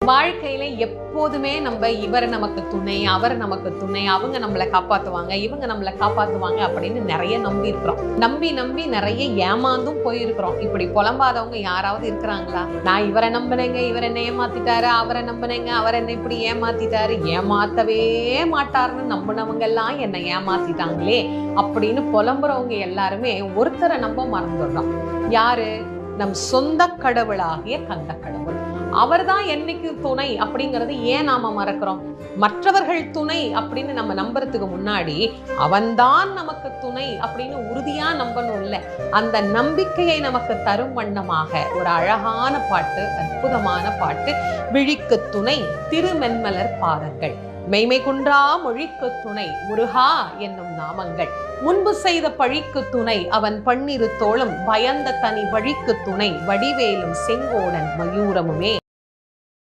வாழ்க்கையில எப்போதுமே நம்ம இவர் நமக்கு துணை, அவர் நமக்கு துணை, அவங்க நம்மளை காப்பாத்துவாங்க, இவங்க நம்மளை காப்பாத்துவாங்க அப்படின்னு நிறைய நம்பி இருக்கிறோம். நம்பி நம்பி நிறைய ஏமாந்தும் போயிருக்கிறோம். இப்படி புலம்பாதவங்க யாராவது இருக்கிறாங்களா? நான் இவரை நம்பினேங்க, இவர் என்னை ஏமாத்திட்டாரு, அவரை நம்பினேங்க, அவர் என்னை இப்படி ஏமாத்திட்டாரு, ஏமாத்தவே மாட்டாருன்னு நம்பினவங்க எல்லாம் என்னை ஏமாத்திட்டாங்களே அப்படின்னு புலம்புறவங்க எல்லாருமே ஒருத்தரை நம்ப மறந்துடுறோம். யாரு? நம் சொந்த கடவுளாகிய கந்த கடவுள். அவர்தான் என்னைக்கு துணை அப்படிங்கறது ஏன் நாம மறக்கிறோம்? மற்றவர்கள் துணை அப்படின்னு நம்ம நம்புறதுக்கு முன்னாடி அவன்தான் நமக்கு துணை அப்படின்னு உறுதியா நம்பணும் இல்ல. அந்த நம்பிக்கையை நமக்கு தரும் வண்ணமாக ஒரு அழகான பாட்டு, அற்புதமான பாட்டு. விழிக்கு துணை திருமென்மலர் பாதங்கள், மெய்மை குன்றா மொழிக்கு துணை முருகா என்னும் நாமங்கள், முன்பு செய்த பழிக்கு துணை அவன் பன்னிரு தோளும், பயந்த தனி வழிக்கு துணை வடிவேலும் செங்கோடன் மயூரமுமே